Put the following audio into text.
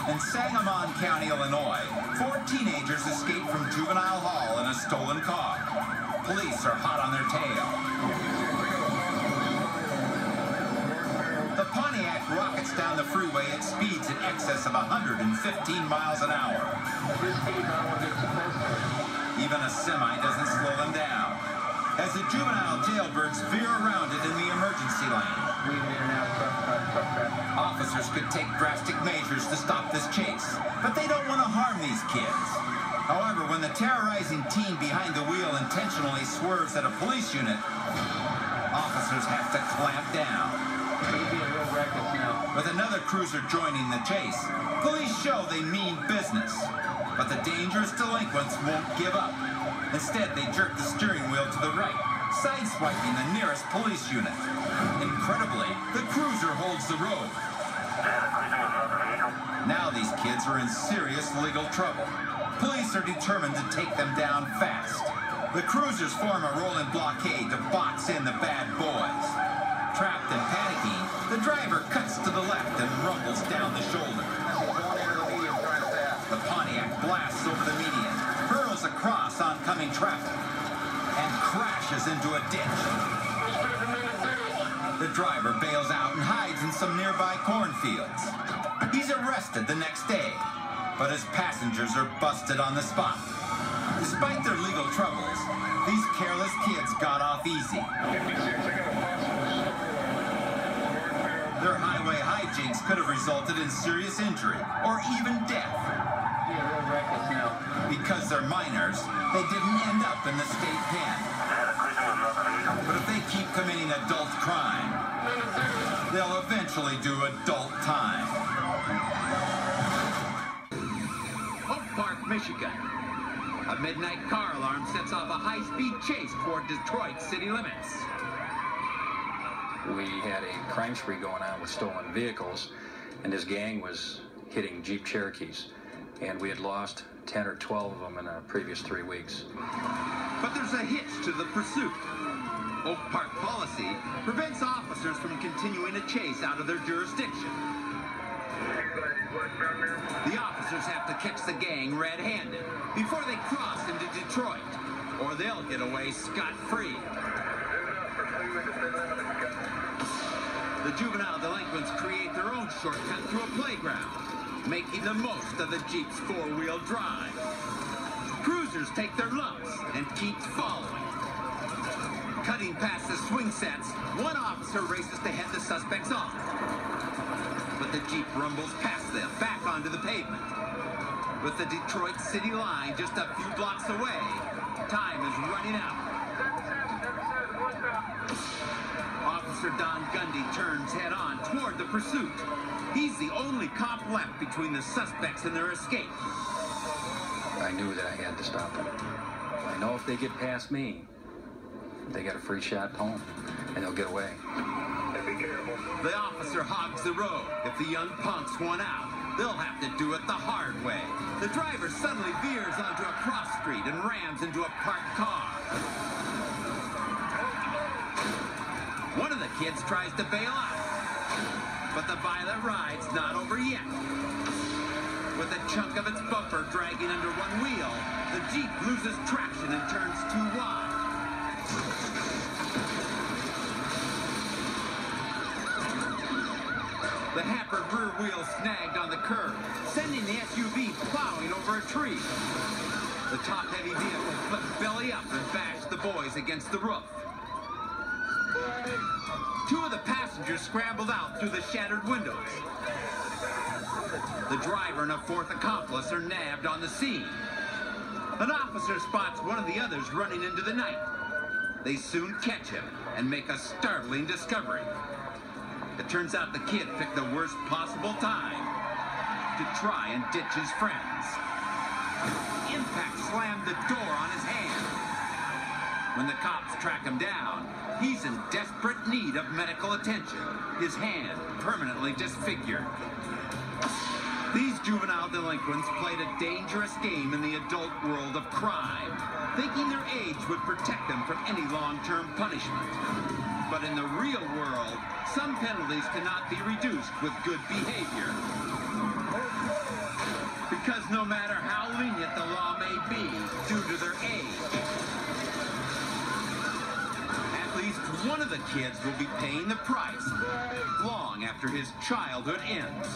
In Sangamon County, Illinois, 4 teenagers escaped from Juvenile Hall in a stolen car. Police are hot on their tail. The Pontiac rockets down the freeway at speeds in excess of 115 miles an hour. Even a semi doesn't slow them down, as the juvenile jailbirds veer around it in the emergency lane. Officers could take drastic measures to stop this chase, but they don't want to harm these kids. However, when the terrorizing teen behind the wheel intentionally swerves at a police unit, officers have to clamp down. With another cruiser joining the chase, police show they mean business. But the dangerous delinquents won't give up. Instead, they jerk the steering wheel to the right, sideswiping the nearest police unit. Incredibly, the cruiser holds the road. Now these kids are in serious legal trouble. Police are determined to take them down fast. The cruisers form a rolling blockade to box in the bad boys. Trapped and panicking, the driver cuts to the left and rumbles down the shoulder. The Pontiac blasts over the median, hurls across oncoming traffic, and crashes into a ditch. The driver bails out and hides in some nearby cornfields. He's arrested the next day, but his passengers are busted on the spot. Despite their legal troubles, these careless kids got off easy. Their highway hijinks could have resulted in serious injury or even death. Because they're minors, they didn't end up in the state pen. But if they keep committing adult crime, they'll eventually do adult time. Oak Park, Michigan. A midnight car alarm sets off a high-speed chase toward Detroit city limits. We had a crime spree going on with stolen vehicles, and this gang was hitting Jeep Cherokees. And we had lost 10 or 12 of them in the previous 3 weeks. But there's a hitch to the pursuit. Oak Park policy prevents officers from continuing a chase out of their jurisdiction. The officers have to catch the gang red-handed before they cross into Detroit, or they'll get away scot-free. The juvenile delinquents create their own shortcut through a playground, making the most of the Jeep's four-wheel drive. Cruisers take their lumps and keep following. Cutting past the swing sets, one officer races to head the suspects off. But the Jeep rumbles past them, back onto the pavement. With the Detroit city line just a few blocks away, time is running out. Officer Don Gundy turns head-on toward the pursuit. He's the only cop left between the suspects and their escape. I knew that I had to stop them. I know if they get past me, they got a free shot home, and they'll get away. The officer hogs the road. If the young punks want out, they'll have to do it the hard way. The driver suddenly veers onto a cross street and rams into a parked car. One of the kids tries to bail out, but the violent ride's not over yet. With a chunk of its bumper dragging under one wheel, the Jeep loses traction and turns too wide. The hampered rear wheel snagged on the curb, sending the SUV plowing over a tree. The top-heavy vehicle flipped belly up and bashed the boys against the roof. Two of the passengers scrambled out through the shattered windows. The driver and a fourth accomplice are nabbed on the scene. An officer spots one of the others running into the night. They soon catch him and make a startling discovery. It turns out the kid picked the worst possible time to try and ditch his friends. Impact slammed the door on his hand. When the cops track him down, he's in desperate need of medical attention, his hand permanently disfigured. These juvenile delinquents played a dangerous game in the adult world of crime, thinking their age would protect them from any long-term punishment. But in the real world, some penalties cannot be reduced with good behavior. Because no matter how lenient the law may be due to their age, at least one of the kids will be paying the price long after his childhood ends.